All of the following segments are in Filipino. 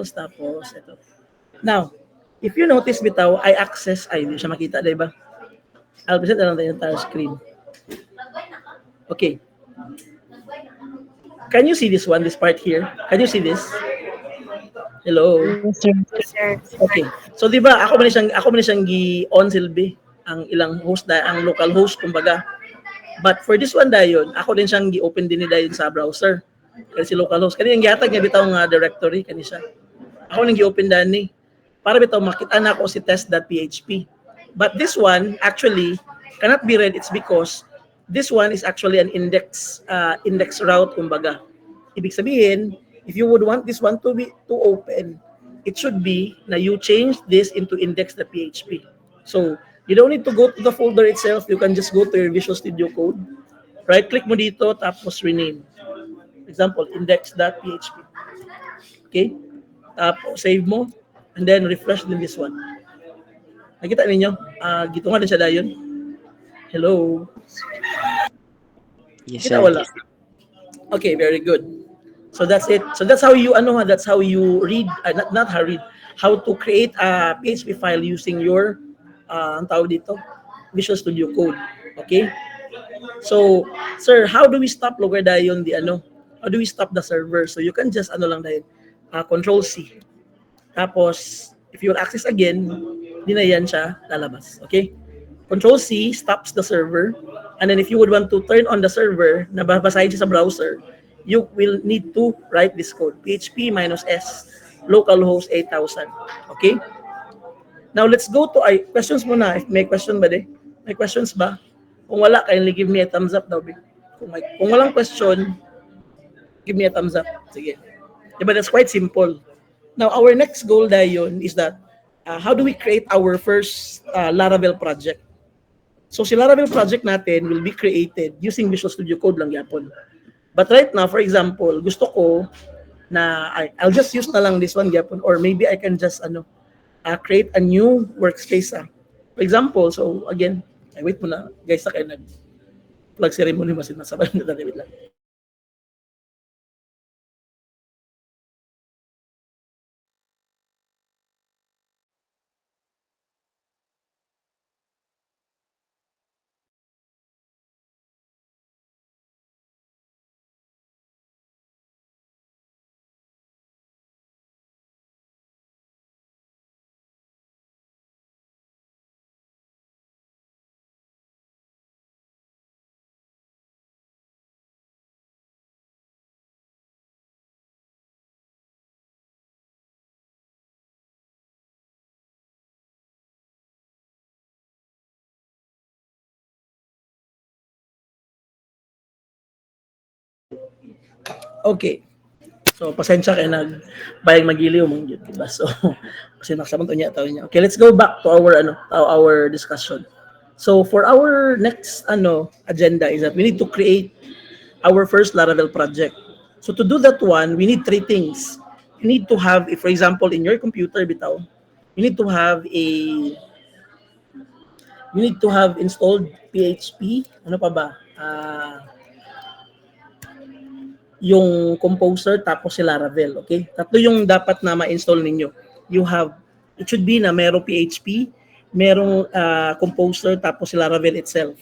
Tapos, ito. Now, if you notice bitaw, I access, ay, hindi siya makita, di ba? I'll present lang tayo yung entire screen. Okay. Can you see this one, this part here? Can you see this? Hello. Yes, sir. Yes, sir. Okay. So di ba ako man siyang gi-on silbi ang ilang host ang local host kumbaga. But for this one dayon, ako din siyang gi-open din ni dayon sa browser. Kasi si local host kani ang gihatag nga bitaw nga directory kani siya. Ako nang gi-open dani para bitaw makita na ko si test.php. But this one actually cannot be read. It's because this one is actually an index route kumbaga. Ibig sabihin, if you would want this one to open, it should be na you change this into index.php. So you don't need to go to the folder itself. You can just go to your Visual Studio Code. Right click mo dito tapos rename. For example, index.php. Okay? Tapos save mo and then refresh din this one. Nakita ninyo? Gito nga din siya dayon. Hello. Yes, Kita sir. wala. Okay, very good. So that's it. So that's how you read not how read, how to create a PHP file using your ang tawag dito, Visual Studio Code. Okay? So, sir, how do we stop lower dayon the ano? How do we stop the server? So you can just lang dayon, control C. Tapos if you will access again, di na yan siya lalabas. Okay? Control C stops the server. And then if you would want to turn on the server na babasahin siya sa browser, you will need to write this code, php-s localhost 8000. Okay? Now, let's go to questions muna. If may question ba de? May questions ba? Kung wala, kindly give me a thumbs up daw. Kung walang question, give me a thumbs up. Sige. Diba, that's quite simple. Now, our next goal dayon is that how do we create our first Laravel project? So, si Laravel project natin will be created using Visual Studio Code lang yapon. But right now, for example, gusto ko na I'll just use na lang this one yapon, or maybe I can just create a new workspace. For example, so again, wait muna, guys, sa kayo nag-plug ceremony masin nasabay na wait lang. Okay. So, pasensya kayo bayang magiliw mong yun, diba? So, kasi nakasabang to niya, niya. Okay, let's go back to our discussion. So, for our next agenda is that we need to create our first Laravel project. So, to do that one, we need three things. You need to have, if for example, in your computer, bitaw, you need to have installed PHP, ano pa ba? Yung Composer tapos si Laravel, okay? Tatlo yung dapat na ma-install ninyo. It should be na merong PHP, merong Composer tapos si Laravel itself.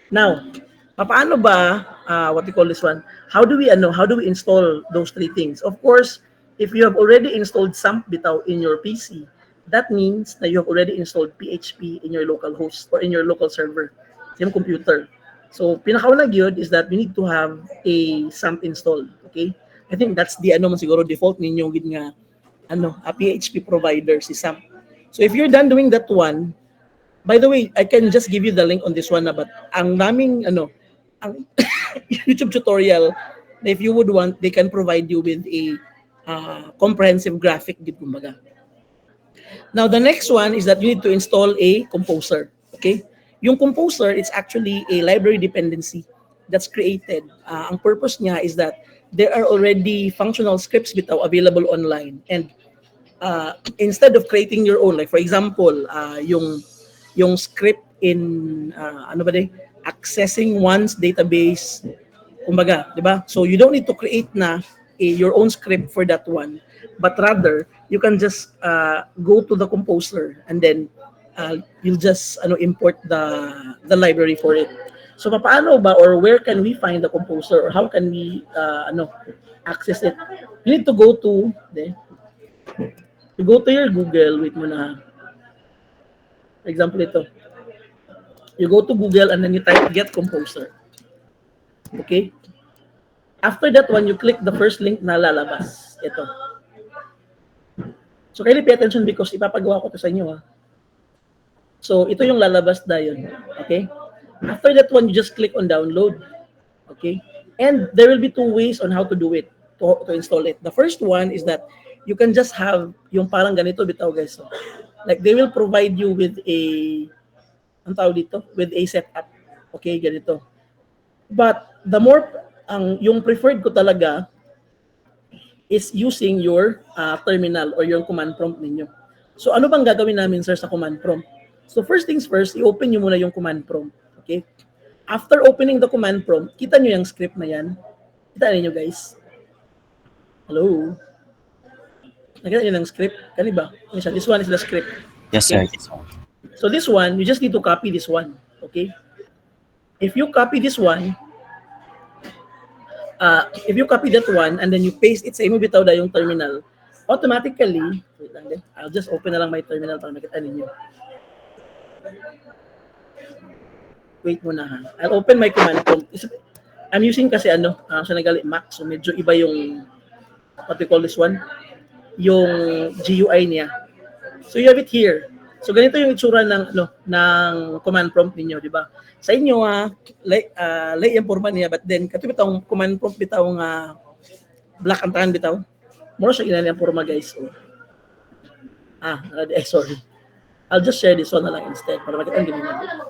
Now, paano ba what we call this one? How do we install those three things? Of course, if you have already installed SAMP bitaw in your PC, that means that you have already installed PHP in your local host or in your local server, same computer. So, pinakauna gyud is that we need to have a SAMP installed, okay? I think that's the siguro default ninyo gid nga a PHP provider si SAMP. So, if you're done doing that one, by the way, I can just give you the link on this one but ang naming ang YouTube tutorial, if you would want, they can provide you with a comprehensive graphic gid kumbaga. Now, the next one is that you need to install a Composer, okay? Yung Composer, it's actually a library dependency that's created. Ang purpose niya is that there are already functional scripts bitaw available online. And instead of creating your own, like for example, yung script in, accessing one's database, kumbaga, di ba? So you don't need to create na your own script for that one. but rather you can just go to the composer and then you'll just import the library for it. So paano ba, or where can we find the composer, or how can we access it? You need to go to your Google. Wait mo na. For example, ito. You go to Google and then you type get composer. Okay? After that one, you click the first link na lalabas. Ito. So, kindly pay attention because ipapagawa ko to sa inyo, ha. So, ito yung lalabas na yun. Okay? After that one, you just click on download. Okay? And there will be two ways on how to do it, to install it. The first one is that you can just have yung parang ganito bitaw, guys. So, like, they will provide you with with a setup. Okay, ganito. But the more, yung preferred ko talaga is using your terminal or your command prompt ninyo. So ano bang gagawin namin, sir, sa command prompt? So first things first, i-open nyo muna yung command prompt. Okay? After opening the command prompt, kita nyo yung script na yan. Kita niyo, guys. Hello? Nakita nyo ng script? Kani ba? This one is the script. Yes, sir. Okay. So this one, you just need to copy this one. Okay? If you copy this one, if you copy that one and then you paste it sa imo bitaw da yung terminal, automatically, wait lang din, I'll just open na lang my terminal para makita ninyo. Wait muna, ha. I'll open my command prompt. I'm using kasi sa nagali Mac, so medyo iba yung, what we call this one, yung GUI niya. So you have it here. So ganito yung itsura ng command prompt niyo, di ba? Sa inyo lay yung forma niya, but then kato bitawng command prompt bitaw nga black ang tanan bitaw. Mura siya ginani ang forma, guys. So, sorry. I'll just share this one na lang instead para makita ang ginagawa.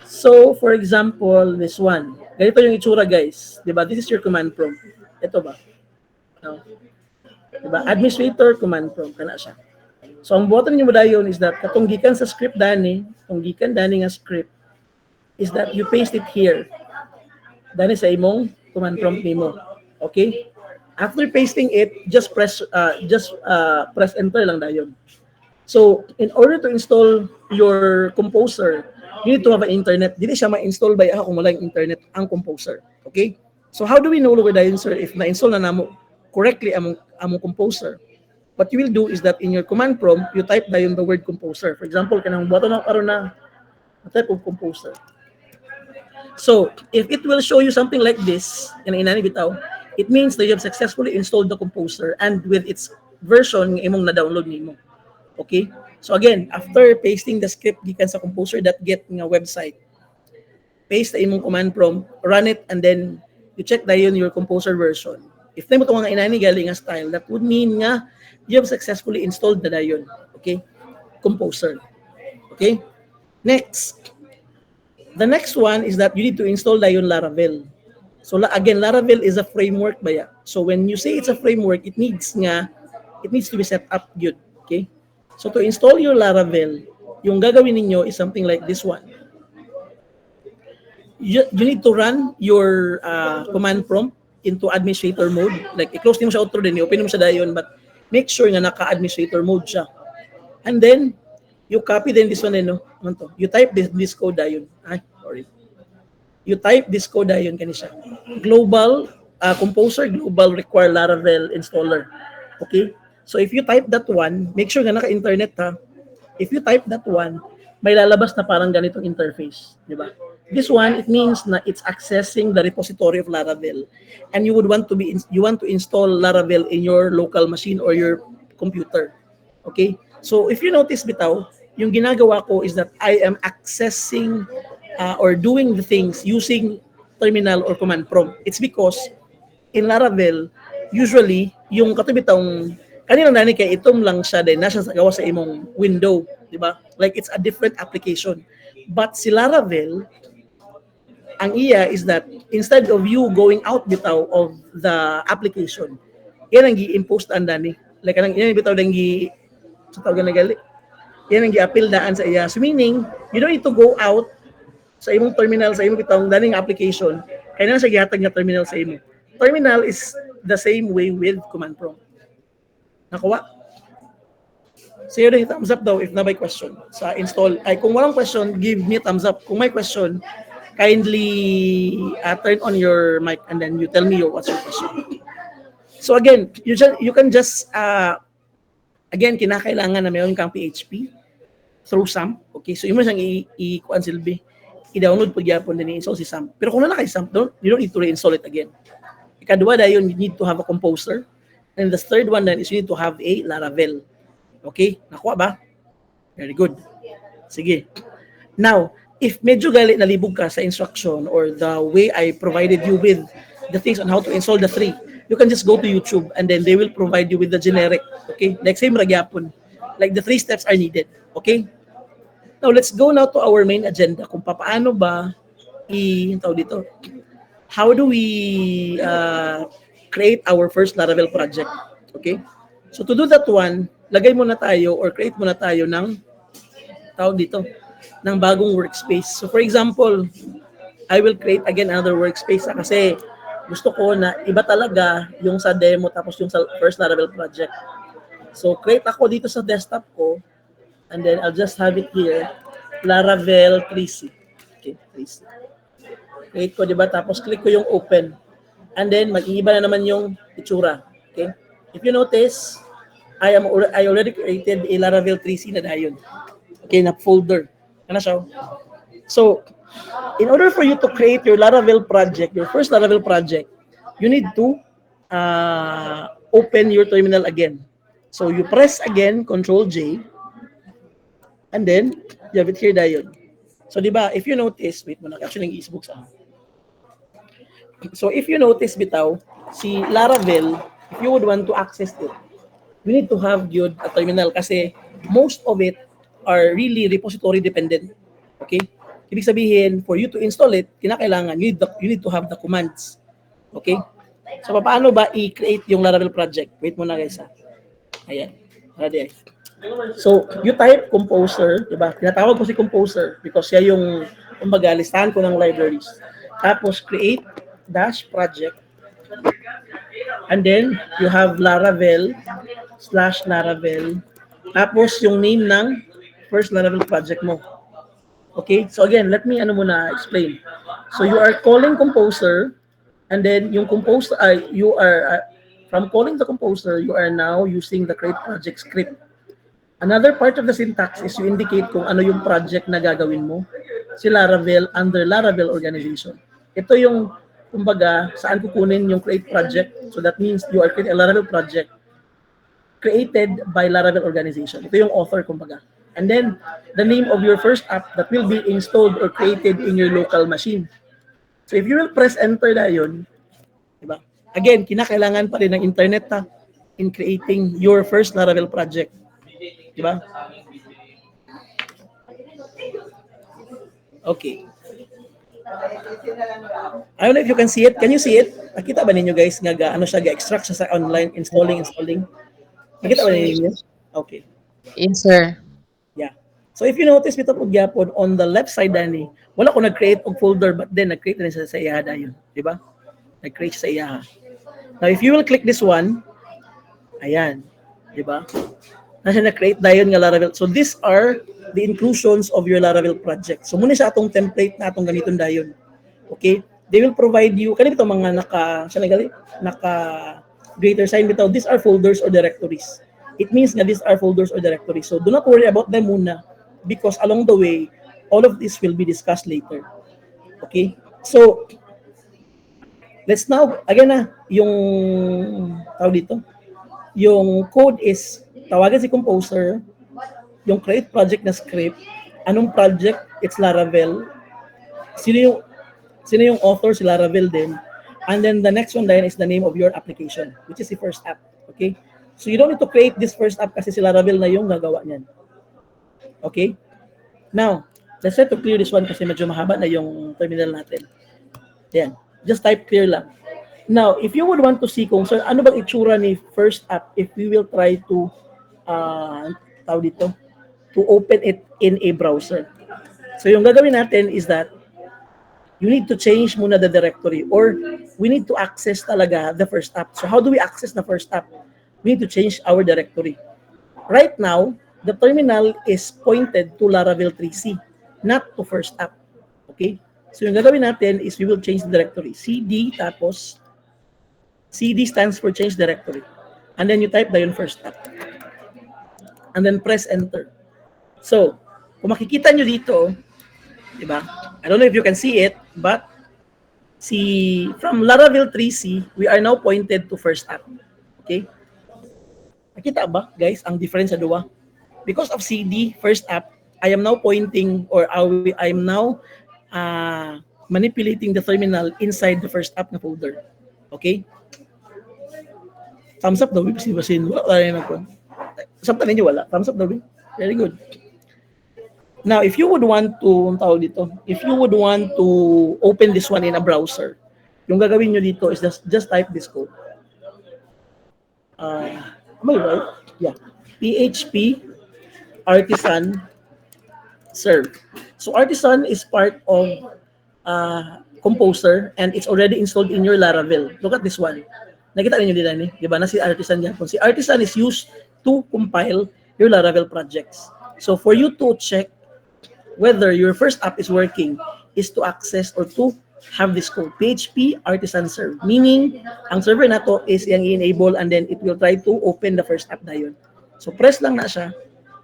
So, for example, this one. Ganito yung itsura, guys. Di ba? This is your command prompt. Ito ba? No. Di ba? Administrator command prompt. Kana siya. So, ang buhatan niyo mo dayon is that katong gikan sa script dani, katong gikan dani nga script, is that you paste it here. Dani sa imong command prompt nimo. Okay? After pasting it, just press enter lang dayon. So, in order to install your composer, you need to have an internet. Dili siya ma-install by kung wala yung internet ang composer. Okay? So, how do we know lugar dayon, sir, if na-install na namo correctly among composer? What you will do is that in your command prompt, you type dayon the word composer. For example, kanang buhaton na karon na type of composer. So, if it will show you something like this, inani bitaw, it means that you have successfully installed the composer and with its version imong na-download nimo. Okay? So again, after pasting the script gikan sa composer.get nga website, paste the imong command prompt, run it, and then you check dayon your composer version. If na mo itong mga inani galing nga style, that would mean nga you have successfully installed na dayon. Okay? Composer. Okay? Next. The next one is that you need to install dayon Laravel. So again, Laravel is a framework ba ya? So when you say it's a framework, it needs to be set up good. Okay? So to install your Laravel, yung gagawin ninyo is something like this one. You need to run your command prompt into administrator mode. Like, i-close mo siya outro din, i-open mo siya dayon, but make sure na naka-administrator mode siya. And then, you copy din this one, you type this code dayon. You type this code dayon kanisya. Global, composer, global require Laravel installer. Okay? So if you type that one, make sure na naka-internet, ha. If you type that one, may lalabas na parang ganitong interface, di ba? This one, it means na it's accessing the repository of Laravel, and you want to install Laravel in your local machine or your computer. Okay? So if you notice bitaw, yung ginagawa ko is that I am accessing or doing the things using terminal or command prompt. It's because in Laravel, usually yung katubitang kanina nani kay itom lang siya din nasa gawa sa imong window, di ba? Like it's a different application. But si Laravel, ang iya is that instead of you going out bitaw of the application, yan ang gi-impose andani. Like kanang yan bitaw dang sa tawag na gali. Yan ang gi-appeal daan sa iya. So meaning, you don't need to go out sa imong terminal, sa imong bitaw daning application. Kaya na sa gihatag nga terminal sa imo. Terminal is the same way with command prompt. Nakuha? Say rin thumbs up daw if na may question sa install. Ay, kung walang question, give me thumbs up. Kung may question, kindly turn on your mic and then you tell me what's your question. So again, you can just, again, kinakailangan na mayroon kang PHP through SAM. Okay, so yung mo siyang i-kuan silbi, i-download po gyapon din i-install si SAM. Pero kung na kay SAM, you don't need to reinstall it again. Ikadua dayon, you need to have a composer. And the third one then is you need to have a Laravel. Okay? Nakuha ba? Very good. Sige. Now, if medyo galit nalibog ka sa instruction or the way I provided you with the things on how to install the three, you can just go to YouTube and then they will provide you with the generic. Okay? Like same ragyapon. Like the 3 steps are needed. Okay? Now, let's go now to our main agenda. Kung paano ba dito, how do we create our first Laravel project? Okay? So to do that one, lagay muna tayo or create muna tayo ng dito, ng bagong workspace. So for example, I will create again another workspace kasi gusto ko na iba talaga yung sa demo tapos yung sa first Laravel project. So create ako dito sa desktop ko and then I'll just have it here, Laravel 3C. Okay, 3C. Create ko, diba? Tapos click ko yung open. And then mag-iiba na naman yung itsura. Okay? If you notice, I already created a Laravel 3C na dayon. Okay, na folder. Ano siya? So, in order for you to create your Laravel project, your first Laravel project, you need to open your terminal again. So, you press again, Control-J, and then, you have it here dayon. So, di ba, if you notice, wait mo na, actually, yung e-book sa So, if you notice, bitaw, si Laravel, if you would want to access it, you need to have yun a terminal kasi most of it are really repository dependent. Okay? Ibig sabihin, for you to install it, kinakailangan, you need to have the commands. Okay? So, paano ba i-create yung Laravel project? Wait muna guys ha. Ayan. Ready. So, you type composer, diba? Tinatawag ko si composer because siya yung, kumbaga, listahan ko ng libraries. Tapos, create dash project. And then, you have Laravel /Laravel. Tapos, yung name ng first Laravel project mo. Okay? So, again, let me explain. So, you are calling composer, and then, yung composer, you are, from calling the composer, you are now using the create project script. Another part of the syntax is you indicate kung ano yung project na gagawin mo. Si Laravel under Laravel organization. Ito yung kumbaga, saan kukunin yung create project. So that means you are creating a Laravel project created by Laravel organization. Ito yung author, kumbaga. And then, the name of your first app that will be installed or created in your local machine. So if you will press enter na yun, diba? Again, kinakailangan pa rin ng internet in creating your first Laravel project. Diba? Okay. I don't know if you can see it. Can you see it? Nakita ba ninyo guys nga ano siya ga-extract siya sa online installing. Nakita ba ninyo? Okay. Yes, sir. Yeah. So if you notice bitaw pud gyapon on the left side dani, wala ko nag-create og folder but then nag-create na siya sa iya dayon, di ba? Nag-create sa iya. Now if you will click this one, ayan, di ba? Nasa na-create dayon nga Laravel. So these are the inclusions of your Laravel project. So muna sa atong template na atong ganitong dayon. Okay? They will provide you kanito mga naka greater sign bitaw. These are folders or directories. It means nga these are folders or directories. So do not worry about them muna because along the way all of this will be discussed later. Okay? So let's now again yung dito. Yung code is tawagan si composer, yung create project na script, anong project? It's Laravel. Sino yung author? Si Laravel din. And then the next one then is the name of your application, which is the first app. Okay? So you don't need to create this first app kasi si Laravel na yung gagawa niyan. Okay? Now, let's try to clear this one kasi medyo mahaba na yung terminal natin. Yan. Just type clear lang. Now, if you would want to see kung so, ano bang itsura ni first app if we will try to to open it in a browser. So yung gagawin natin is that you need to change muna the directory or we need to access talaga the first app. So how do we access the first app? We need to change our directory. Right now, the terminal is pointed to Laravel 3C, not to first app. Okay? So yung gagawin natin is we will change the directory. CD tapos CD stands for change directory. And then you type na yun first app. And then press enter. So, kung makikita nyo dito, di ba? I don't know if you can see it, but from Laravel 3C, we are now pointed to first app. Okay? Nakita ba, guys, ang difference sa dua? Because of CD, first app, I am now pointing or I am now manipulating the terminal inside the first app na folder. Okay? Thumbs up daw, basin. Wala na po. Samta ninyo wala. Thumbs up daw. Very good. Now, if you would want to, if you would want to open this one in a browser, yung gagawin nyo dito is just type this code. Am I right? Yeah. PHP Artisan Serve. So Artisan is part of Composer and it's already installed in your Laravel. Look at this one. Nakita niyo din ni, di ba? Na si Artisan yan. Si Artisan is used to compile your Laravel projects. So for you to check whether your first app is working is to access or to have this code, PHP Artisan Serve. Meaning, ang server na to is yung i-enable and then it will try to open the first app dayon. So press lang na siya,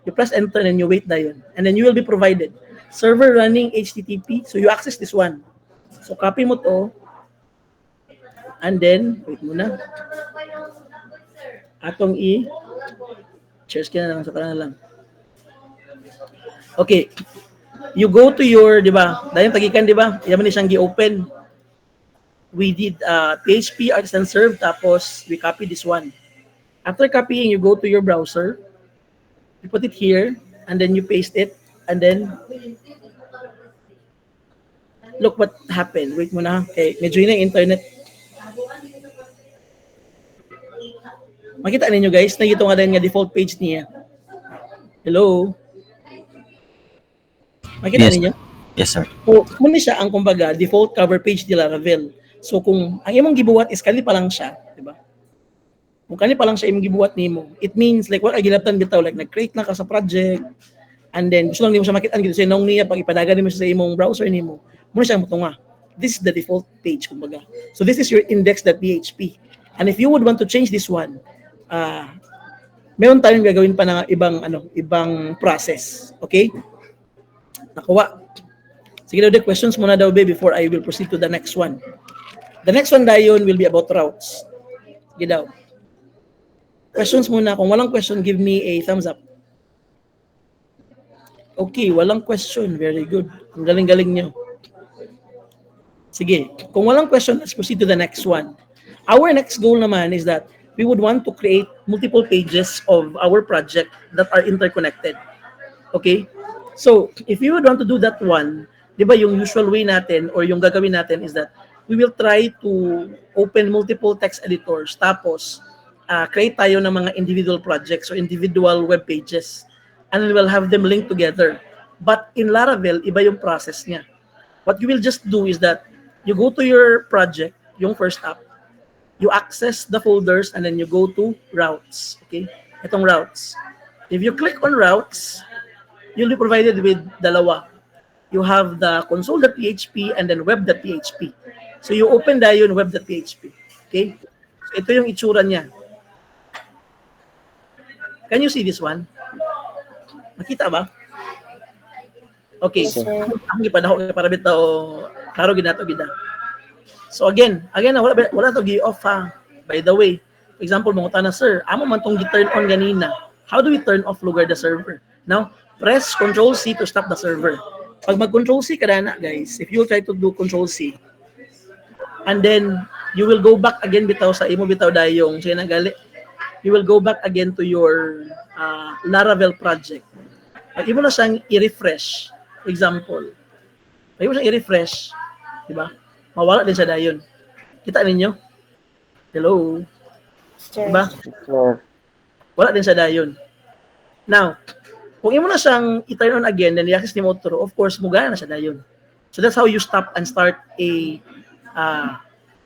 you press enter and you wait dayon. And then you will be provided server running HTTP. So you access this one. So copy mo to and then, wait muna. Atong cheers ka na lang sa kanila lang. Okay. You go to your, di ba? Dahil tagikan, di ba? Yaman ni siyang gi-open. We did PHP Artisan Serve, tapos we copy this one. After copying, you go to your browser. You put it here, and then you paste it, and then look what happened. Wait muna. Okay, medyo yun ang internet. Makita ninyo guys, na ito nga din nga default page niya. Hello? Makita ninyo? Yes, sir. So, muna siya ang kumbaga default cover page ni Laravel. So kung ang imong gibuhat is kani pa lang siya, di ba? Kung kani pa lang siya imong gibuhat nimo, it means like what ginaptan bitaw like nag-create na ka sa project and then gusto lang nimo siya makita gito sa nung niya pag ipadagan nimo sa imong browser nimo, muna siya motunga. This is the default page kumbaga. So this is your index.php. And if you would want to change this one, meron tayong gagawin pa na ibang process. Okay? Nakuha. Sige daw, the questions muna daw, babe, before I will proceed to the next one. The next one dayon will be about routes. Sige daw. Questions muna. Kung walang question, give me a thumbs up. Okay, walang question. Very good. Ang galing-galing nyo. Sige. Kung walang question, let's proceed to the next one. Our next goal naman is that we would want to create multiple pages of our project that are interconnected. Okay? So, if you would want to do that one, di ba yung usual way natin or yung gagawin natin is that we will try to open multiple text editors tapos create tayo ng mga individual projects or individual web pages and then we'll have them linked together. But in Laravel, iba yung process niya. What you will just do is that you go to your project, yung first app, you access the folders and then you go to routes. Okay? Itong routes. If you click on routes, you'll be provided with dalawa. You have the console.php and then web.php. So you open dayon web.php. Okay? So ito yung itsura niya. Can you see this one? Makita ba? Okay. Ang gipadako para bitaw klaro ginato gida. So again, wala to gi-off ha. By the way, for example, mga na sir, amo man tong gi-turn on ganina. How do we turn off lugar the server? Now, press Control-C to stop the server. Pag mag-Control-C ka na, guys, if you try to do Control-C, and then you will go back again bitaw sa imo bitaw dayong siya nagali. You will go back again to your Laravel project. Pag imo na siyang i-refresh, for example, pag imo siyang i-refresh, di ba? Mawala din siya dayon. Kita ninyo? Hello? Sure. Diba? Sure. Wala din siya dayon. Now, kung imo na siyang i-turn on again, then i-access ni Motoro, of course, mugana na siya dayon. So that's how you stop and start a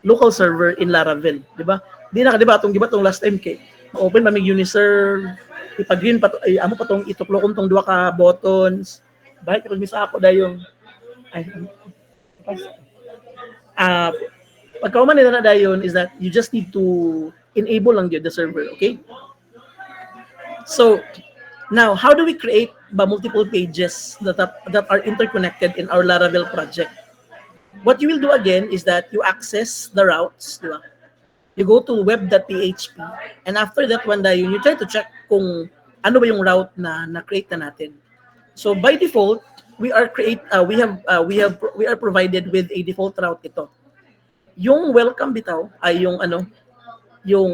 local server in Laravel, di ba? Di na, di ba, itong last time kay, open mamig Uniserve, ipag-green pa, amo pa itong ituklokon itong dua ka buttons, bakit ito misa ako dayon, ay, pagkauman nila na dayon is that you just need to enable lang yun the server, okay? So, now, how do we create multiple pages that are interconnected in our Laravel project? What you will do again is that you access the routes, di ba? You go to web.php, and after that one day, you try to check kung ano ba yung route na na-create na natin. So by default, we are provided with a default route ito. Yung welcome bitaw ay yung yung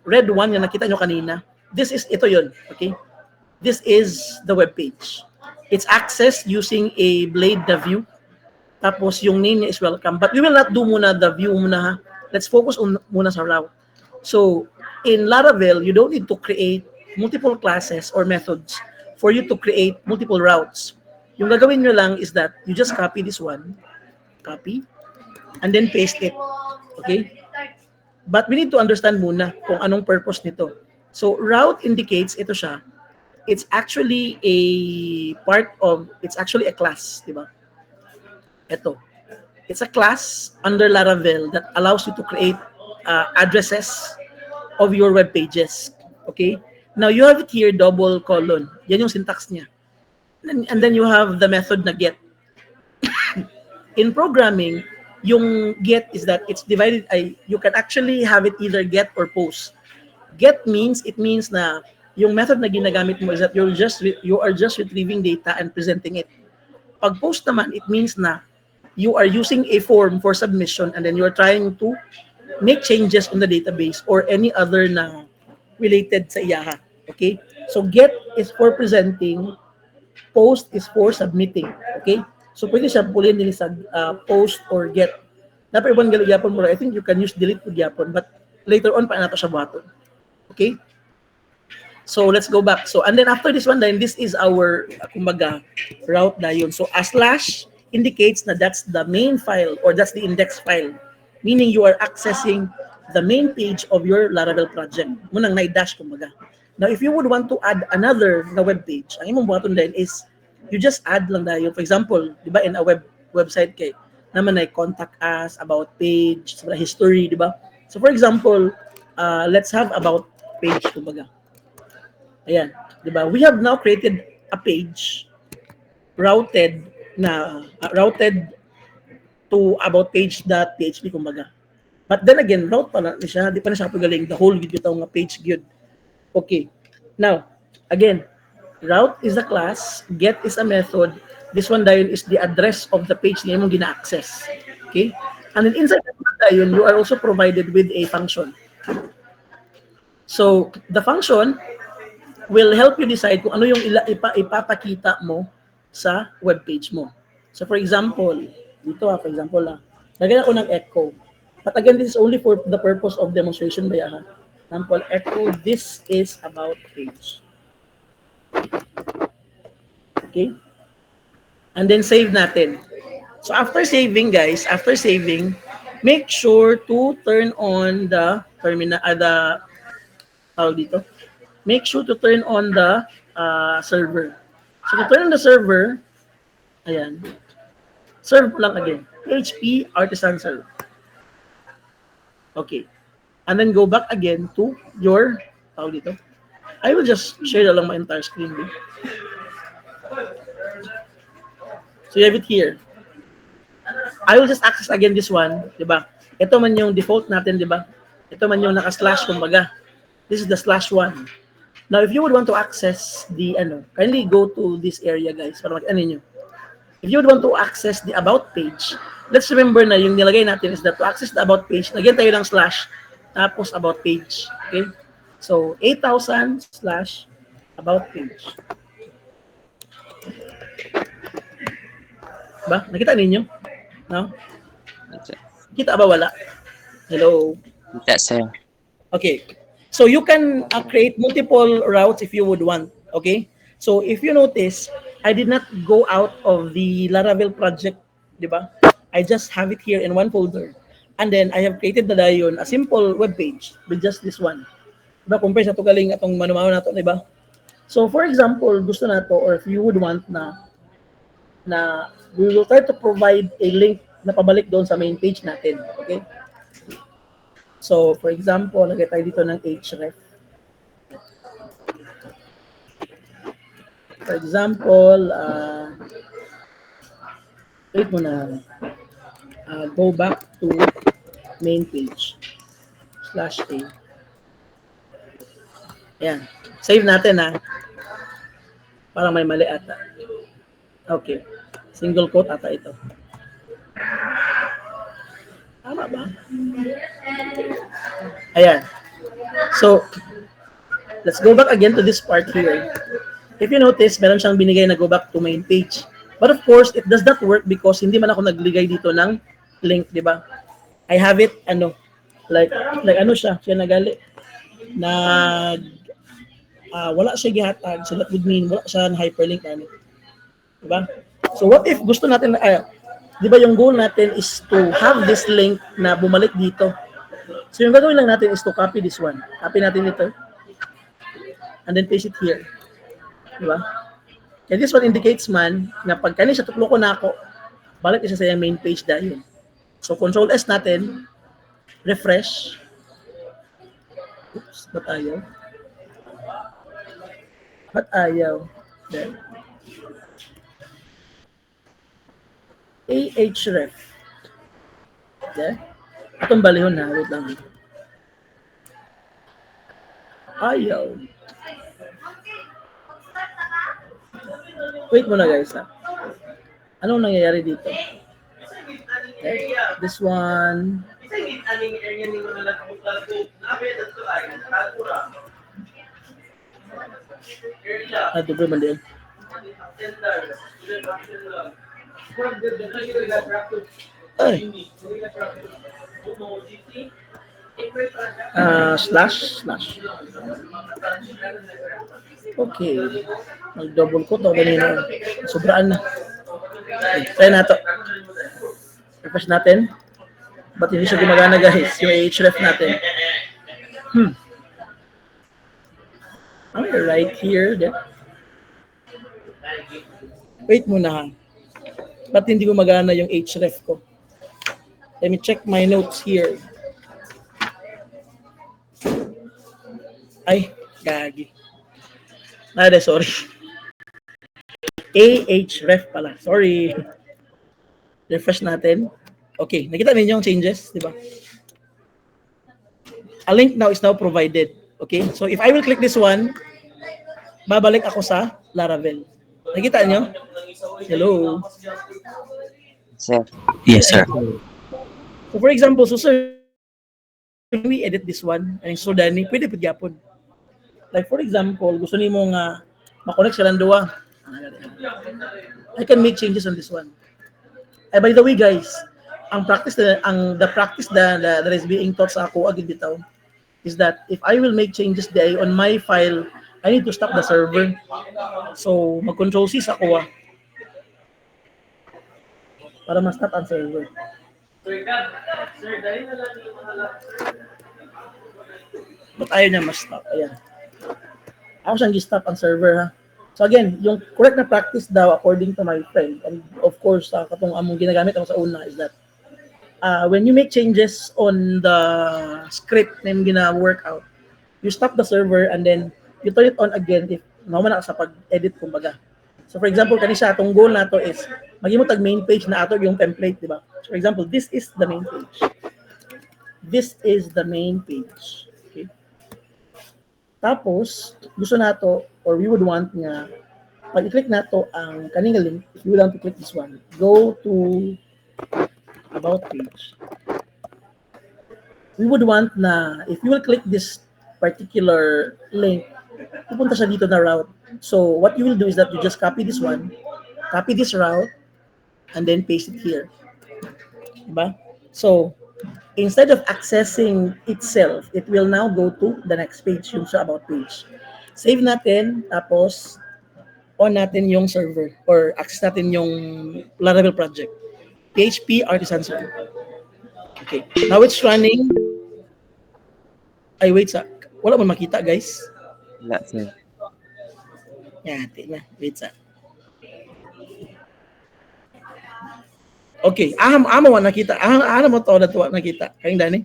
red one yung nakita nyo kanina. Ito yun, okay? This is the web page. It's accessed using a blade the view. Tapos yung name niya is welcome. But we will not do muna the view muna ha. Let's focus muna sa route. So, in Laravel, you don't need to create multiple classes or methods for you to create multiple routes. Yung gagawin nyo lang is that you just copy this one, copy, and then paste it. Okay? But we need to understand muna kung anong purpose nito. So, route indicates, ito siya, it's actually it's actually a class, di ba? Ito. It's a class under Laravel that allows you to create addresses of your web pages. Okay? Now, you have it here, double colon. Yan yung syntax niya. And then you have the method na get. In programming, yung get is that it's divided, you can actually have it either get or post. Get means, it means na yung method na ginagamit mo is that you are just retrieving data and presenting it. Pag post naman, it means na you are using a form for submission and then you are trying to make changes on the database or any other na related sa iyaha. Okay? So get is for presenting, post is for submitting. Okay? So pwede siya pulin din sa post or get. Dapat ibang gyapon mo. I think you can use delete to gyapon, but later on pa nato siya buhaton. Okay? So let's go back. So and then after this one, then this is our kumbaga route na yun. So a slash indicates na that's the main file or that's the index file, meaning you are accessing the main page of your Laravel project. Munang na-dash kumbaga. Now, if you would want to add another na web page, ang imong buhaton din is you just add lang dayon. For example, di ba in a website kay naman ay contact us, about page, history, di ba? So for example, let's have about page kumbaga. Ayan, di ba? We have now created a page routed to about page.php kumbaga. But then again, route pa na siya, di pa na siya pagaling the whole video taong nga page good. Okay. Now, again, route is a class, get is a method, this one dayon is the address of the page na imong gina-access. Okay? And then inside that dayon, you are also provided with a function. So, the function will help you decide kung ano yung ipapakita mo sa web page mo. So for example, dito for example lagyan ako ng echo. But again, this is only for the purpose of demonstration ba ha. Example, echo, this is about page. Okay? And then save natin. So after saving guys, make sure to turn on the terminal, make sure to turn on the server. So to turn on the server, ayan, serve lang again, PHP artisan serve. Okay. And then go back again to your, I will just share lang my entire screen. So you have it here. I will just access again this one, di ba? Ito man yung default natin, di ba? Ito man yung naka-slash, kumbaga. This is the /1. Now, if you would want to access the, kindly go to this area, guys, para mag-ano nyo. If you would want to access the about page, let's remember na yung nilagay natin is that to access the about page, lagyan tayo ng slash, tapos about page. Okay? So, 8,000 / about page. Ba? Nakita ninyo? No? Kita ba wala? Hello? Yes, sir. Okay. So you can create multiple routes if you would want. Okay. So if you notice, I did not go out of the Laravel project di ba? I just have it here in one folder. And then I have created na dayon a simple web page with just this one. Diba, compare sa to galing atong manumaw nato, di ba? So for example, gusto nato or if you would want na we will try to provide a link na pabalik doon sa main page natin. Okay? So for example, lagay tayo dito ng href. For example, wait mo na, go back to main page /a. Yan. Save natin ha. Parang may mali ata. Okay. Single quote ata ito. Tama ba? Ayan. So, let's go back again to this part here. If you notice, meron siyang binigay na go back to main page. But of course, it does not work because hindi man ako nagligay dito ng link, di ba? I have it, like ano siya nagali. Wala siya gihatag. So that would mean wala siya ng hyperlink. Di ba? So what if gusto natin, di ba yung goal natin is to have this link na bumalik dito. So yung gagawin lang natin is to copy this one. Copy natin ito. And then paste it here. Diba? And this one indicates man na pag kani siya tukloko na ako, balik siya sa main page dahil. So Control S natin, refresh. Oops, ba't ayaw? Ba't ayaw? There. ahref. There. Itong balihon na, wait lang. Ayaw. Wait muna guys ha. Anong nangyayari dito? Okay. This one. Doble mali. Ay. Slash. Okay. Mag-double quote o ganyan. Sobraan na. Try na ito. Refresh natin. Ba't hindi siya gumagana guys? Yung href natin. Okay, right here. There. Wait muna ha. Ba't hindi gumagana yung href ko? Let me check my notes here. Ay, gagi. Sorry. ahref pala. Sorry. Refresh natin. Okay, nakita ninyo yung changes, di ba? A link now is now provided. Okay, so if I will click this one, babalik ako sa Laravel. Nakita nyo? Hello? Sir. Yes, sir. So for example, so sir, when we edit this one, and so Danny, pwede gyapon. Like for example, gusto nimo nga ma-connect sa duwa. I can make changes on this one. By the way, guys, the practice that is being taught sa ako agad bitaw is that if I will make changes on my file, I need to stop the server. So mag-control C sa ako para ma-stop ang server. But ayaw niya ma-stop. Ayan. Ako siyang gi-stop ang server ha. So again, yung correct na practice daw according to my friend, and of course, katong among ginagamit ako sa una is that when you make changes on the script na yung gina-work out, you stop the server and then you turn it on again if naman sa pag-edit kumbaga. So for example, kanisa atong goal nato is magimo tag main page na ato yung template, di ba? So for example, this is the main page. This is the main page. Okay? Tapos, gusto nato or we would want nga pag i-click nato ang kaning link, if you would want to click this one, go to about page. We would want na if you will click this particular link, pupunta siya dito na route. So what you will do is that you just copy this one, copy this route, and then paste it here. Diba? So instead of accessing itself, it will now go to the next page, yung sa about page. Save natin, tapos on natin yung server or access natin yung Laravel project. PHP Artisan Sir. Okay. Now it's running. Ay, wait sa. Wala man makita, guys. Wala, sir. Yan, na. Wait sa. Okay. Amo man nakita. Ano mo to na tuwa nakita. Kayong Dani?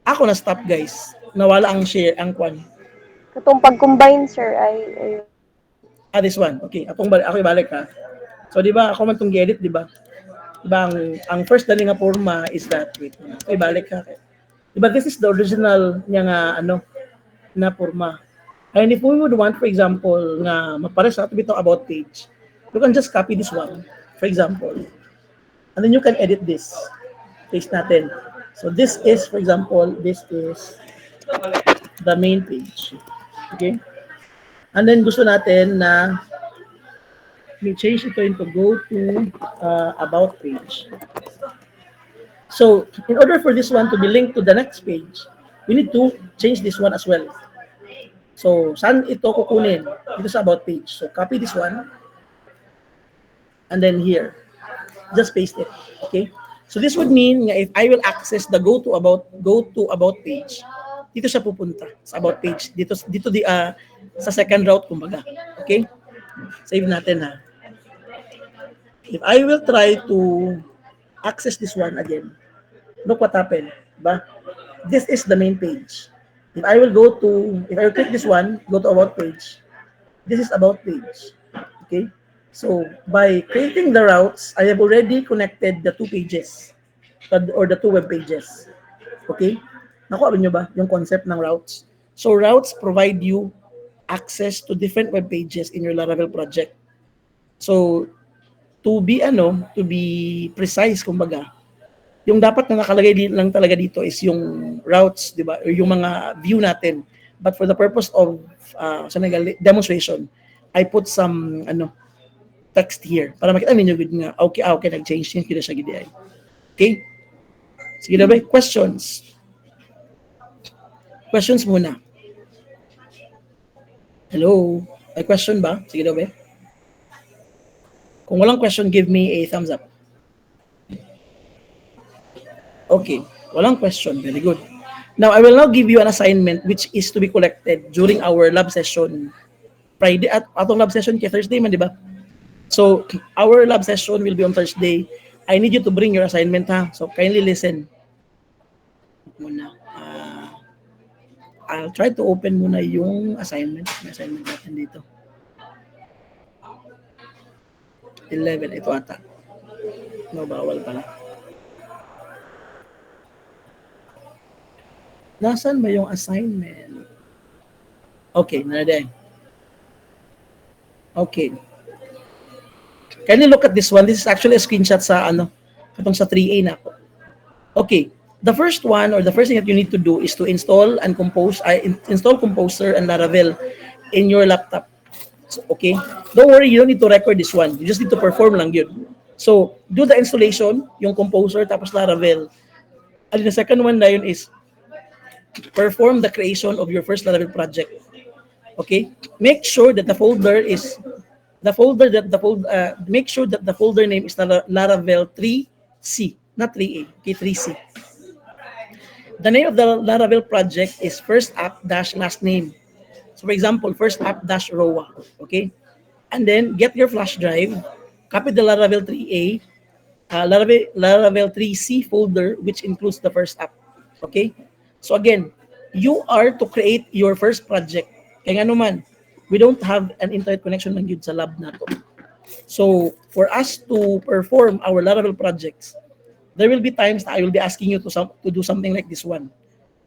Ako na stop, guys. Nawala ang share, ang kwan. Katong pag-combine, sir, ay This one. Okay, ako ibalik ha. So, di ba, ako man itong edit, di ba? Di ba, ang first dali nga forma is that, wait, ako ibalik ha. Di ba, this is the original niya nga, na forma. And if we would want, for example, nga mapares sa itong about page, you can just copy this one, for example. And then you can edit this. Paste natin. So, this is, for example, this is the main page. Okay? And then gusto natin na change ito into go to about page. So, in order for this one to be linked to the next page, we need to change this one as well. So, saan ito kukunin? Ito sa about page. So, copy this one. And then here. Just paste it. Okay? So, this would mean if I will access the go to about page, dito siya pupunta sa about page. Dito sa second route kumbaga. Okay? Save natin ha. If I will try to access this one again, look what happened. Diba? This is the main page. If I will click this one, go to about page. This is about page. Okay? So, by creating the routes, I have already connected the two pages or the two web pages. Okay? Nakuha nyo ba yung concept ng routes? So, routes provide you access to different web pages in your Laravel project. So, to be precise, kumbaga, yung dapat na nakalagay lang talaga dito is yung routes, di ba? Or yung mga view natin. But for the purpose of demonstration, I put some text here para makita ninyo good nga. Okay, nag-change kita siya gidi ay. Okay? Sige na ba? Questions? Questions muna. Hello? May question ba? Sige daw ba? Kung walang question, give me a thumbs up. Okay. Walang question. Very good. Now, I will now give you an assignment which is to be collected during our lab session Friday. Atong lab session kay Thursday man, di ba? So, our lab session will be on Thursday. I need you to bring your assignment, ha? So, kindly listen. Muna. I'll try to open muna yung assignment. May assignment natin dito. 11. Ito ata. No, bawal pala. Nasaan ba yung assignment? Okay, nandun. Okay. Can you look at this one? This is actually a screenshot sa katong sa 3A na ako. Okay. The first one or the first thing that you need to do is to install and install Composer and Laravel in your laptop. So, okay? Don't worry, you don't need to record this one. You just need to perform lang yun. So, do the installation, yung Composer tapos Laravel. And the second one na yun is perform the creation of your first Laravel project. Okay? Make sure that the folder name is Laravel 3C, not 3A. Okay, 3C. The name of the Laravel project is first app dash last name. So for example, first app dash Roa. Okay? And then get your flash drive, copy the Laravel 3A, Laravel 3C folder, which includes the first app. Okay? So again, you are to create your first project. Kaya nga naman, we don't have an internet connection lang yun sa lab na to. So for us to perform our Laravel projects, there will be times that I will be asking you to do something like this one.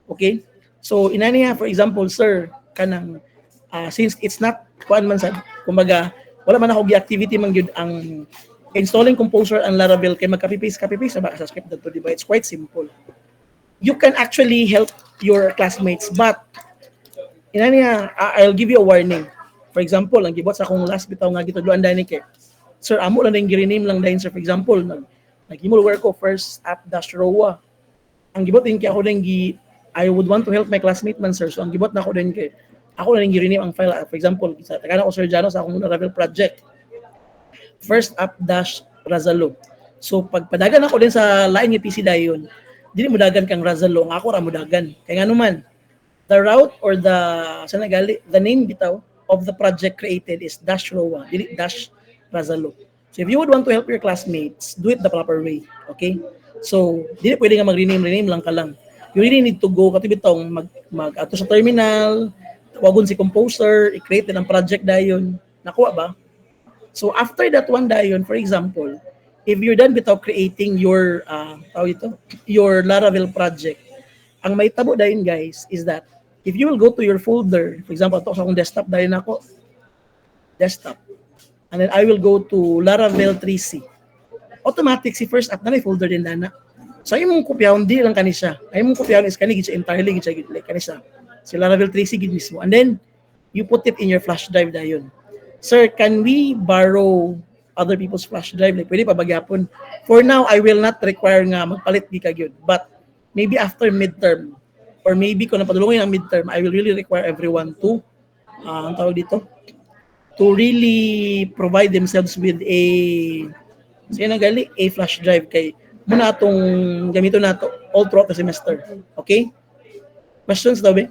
Okay? So, inaniya, for example, sir, kanang, since it's not, kuan man sad, kumbaga, wala man ako activity man yun ang installing Composer and Laravel, kay copy-paste ba sa script dito, diba? It's quite simple. You can actually help your classmates, but, inaniya, I'll give you a warning. For example, ang gibot sa akong last bitaw nga gitudloan dani kay, sir, amo lang yung girename lang dahil, sir, for example, nag-email work ko first app dash Roa. Ang gibot din kay ako din I would want to help my classmate man, sir. So ang gibot na ako din kay ako na rin gi-rename ang file. For example, sa taga ko Sir Jano sa akong Laravel project. first app dash Razalo. So pag padagan ako din sa lain nga PC dayon, dili mo dagan kang Razalo, ang ako ra mo dagan. Kaya nga naman, the route or the the name bitaw of the project created is dash Roa, dili dash Razalo. So if you would want to help your classmates, do it the proper way. Okay? So, dili pwede nga mag-rename lang ka lang. You really need to go kati bitong ato sa terminal, tawagon si composer, i-create ng project dayon. Nakuha ba? So after that one dayon, for example, if you're done without creating your your Laravel project, ang may tabo dayon guys is that if you will go to your folder, for example, ito sa akong desktop dayon ako, desktop, and then I will go to Laravel 3C. Automatic si first app na may folder din dana. So ay mong kopyaon di lang kanisya. Ay mong kopyaon is kani gid entirely gid like kanisya. Si Laravel 3C gid mismo. And then you put it in your flash drive dayon. Sir, can we borrow other people's flash drive? Like pwede pa bagyapon. For now, I will not require nga magpalit di ka gyud. But maybe after midterm or maybe kung napadulungin ang midterm, I will really require everyone to ang tawag dito, to really provide themselves with a flash drive kay muna atong gamito nato all throughout the semester. Okay? Questions daw ba?